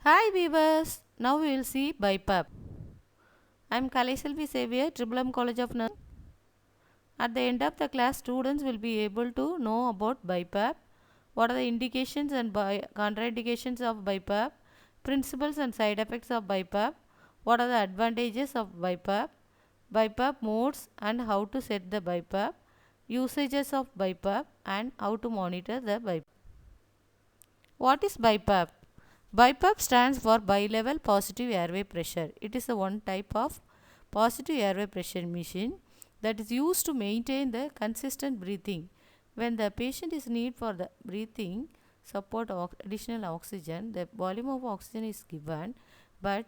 Hi viewers, now we will see BiPAP. I am Kalaiselvi Xavier, Triple M College of Nursing. At the end of the class, students will be able to know about BiPAP, what are the indications and contraindications of BiPAP, principles and side effects of BiPAP, what are the advantages of BiPAP, BiPAP modes and how to set the BiPAP, usages of BiPAP and how to monitor the BiPAP. What is BiPAP? BiPAP stands for bilevel positive airway pressure. It is the one type of positive airway pressure machine that is used to maintain the consistent breathing. When the patient is need for the breathing support of additional oxygen, the volume of oxygen is given, but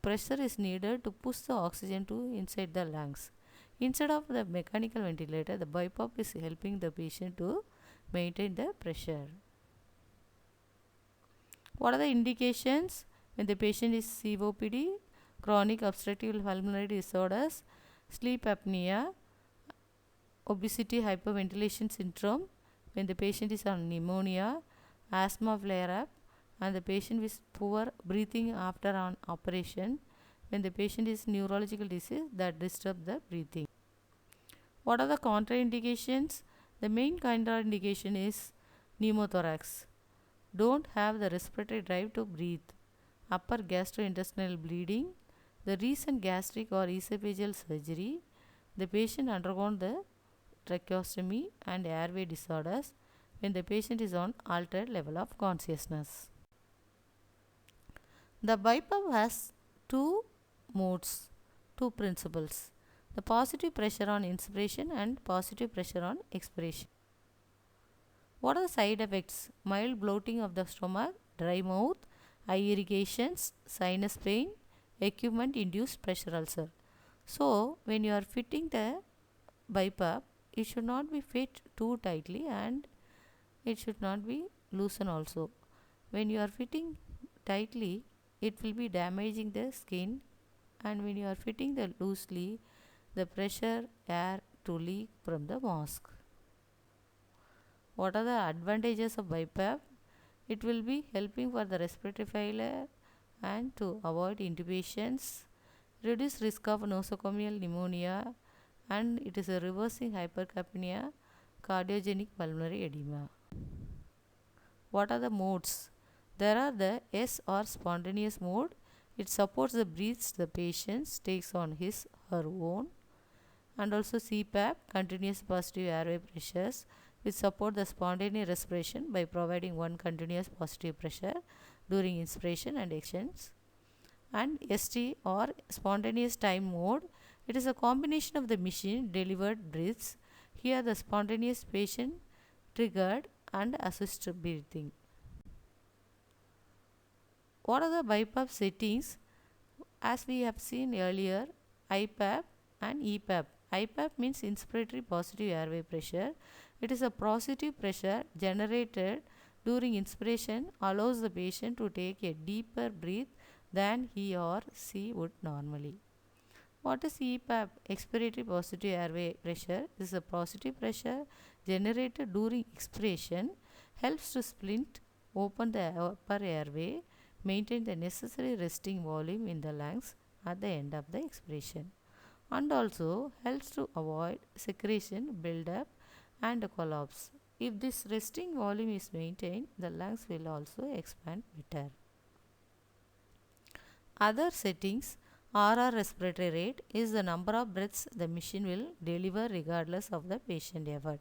pressure is needed to push the oxygen to inside the lungs. Instead of the mechanical ventilator, the BiPAP is helping the patient to maintain the pressure. What are the indications when the patient is COPD, chronic obstructive pulmonary disorders, sleep apnea, obesity, hyperventilation syndrome, when the patient is on pneumonia, asthma flare up, and the patient with poor breathing after an operation, when the patient is neurological disease that disturb the breathing. What are the contraindications? The main contraindication is pneumothorax. Don't have the respiratory drive to breathe, upper gastrointestinal bleeding, the recent gastric or esophageal surgery, the patient undergone the tracheostomy and airway disorders when the patient is on altered level of consciousness. The BiPAP has two modes, two principles. The positive pressure on inspiration and positive pressure on expiration. What are the side effects? Mild bloating of the stomach, dry mouth, eye irrigations, sinus pain, equipment induced pressure ulcer. So, when you are fitting the BiPAP, it should not be fit too tightly and it should not be loosen also. When you are fitting tightly, it will be damaging the skin, and when you are fitting the loosely, the pressure air to leak from the mask. What are the advantages of BiPAP? It will be helping for the respiratory failure and to avoid intubations, reduce risk of nosocomial pneumonia, and it is a reversing hypercapnia, cardiogenic pulmonary edema. What are the modes? There are the S or spontaneous mode. It supports the breaths the patient takes on his her own, and also CPAP, continuous positive airway pressures, which support the spontaneous respiration by providing one continuous positive pressure during inspiration and exhalations. And ST or spontaneous time mode, it is a combination of the machine delivered breaths. Here the spontaneous patient triggered and assisted breathing. What are the BiPAP settings? As we have seen earlier, IPAP and EPAP. IPAP means inspiratory positive airway pressure. It is a positive pressure generated during inspiration, allows the patient to take a deeper breath than he or she would normally. What is EPAP? Expiratory positive airway pressure. This is a positive pressure generated during expiration, helps to splint open the upper airway, maintain the necessary resting volume in the lungs at the end of the expiration, and also helps to avoid secretion buildup and collapse. If this resting volume is maintained, the lungs will also expand better. Other settings, RR respiratory rate is the number of breaths the machine will deliver regardless of the patient effort.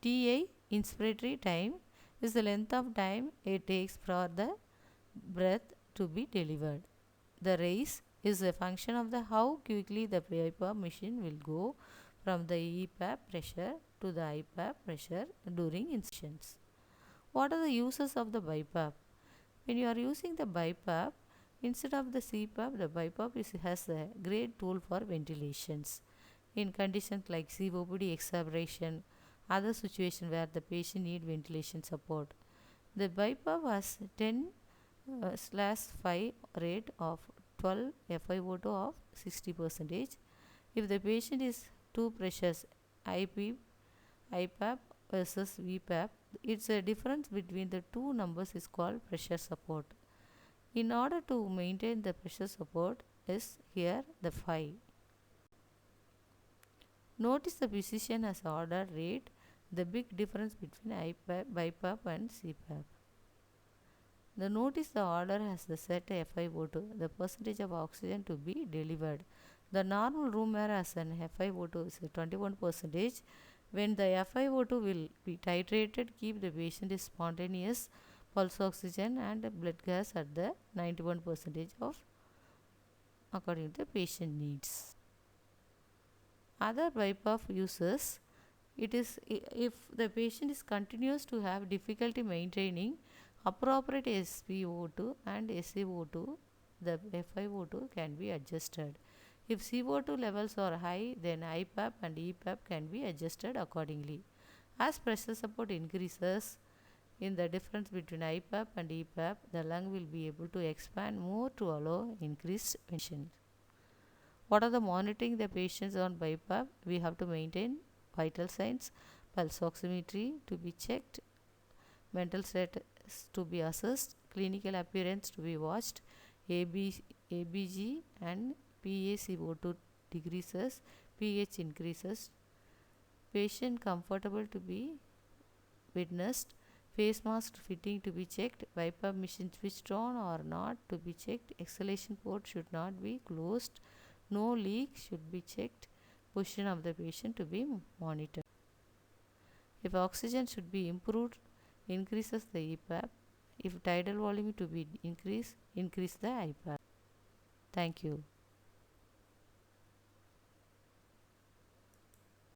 TA, inspiratory time, is the length of time it takes for the breath to be delivered. The raise is a function of the how quickly the BiPAP machine will go from the EPAP pressure to the IPAP pressure during inspirations. What are the uses of the BiPAP? When you are using the BiPAP, instead of the CPAP, the BiPAP has a great tool for ventilations. In conditions like COPD exacerbation, other situations where the patient need ventilation support, the BiPAP has 10/5 rate of 12 FiO2 of 60 percentage. If the patient is two pressures, IP, IPAP versus VPAP, it's a difference between the two numbers is called pressure support. In order to maintain the pressure support is here the phi. Notice the precision as order rate, the big difference between BiPAP and CPAP. The notice the order has the set FiO2, the percentage of oxygen to be delivered. The normal room air has an FiO2 is 21%. When the FiO2 will be titrated, keep the patient is spontaneous pulse oxygen and blood gas at the 91% of according to the patient needs. Other BiPAP uses, it is if the patient is continues to have difficulty maintaining appropriate SpO2 and SiO2, the FiO2 can be adjusted. If CO2 levels are high, then IPAP and EPAP can be adjusted accordingly. As pressure support increases in the difference between IPAP and EPAP, the lung will be able to expand more to allow increased ventilation. What are the monitoring the patients on BiPAP? We have to maintain vital signs, pulse oximetry to be checked, mental status to be assessed, clinical appearance to be watched, ABG and PaCO2 decreases, pH increases, patient comfortable to be witnessed, face mask fitting to be checked, BiPAP machine switched on or not to be checked, exhalation port should not be closed, no leak should be checked, position of the patient to be monitored. If oxygen should be improved, increases the EPAP. If tidal volume to be increased, increase the IPAP. Thank you.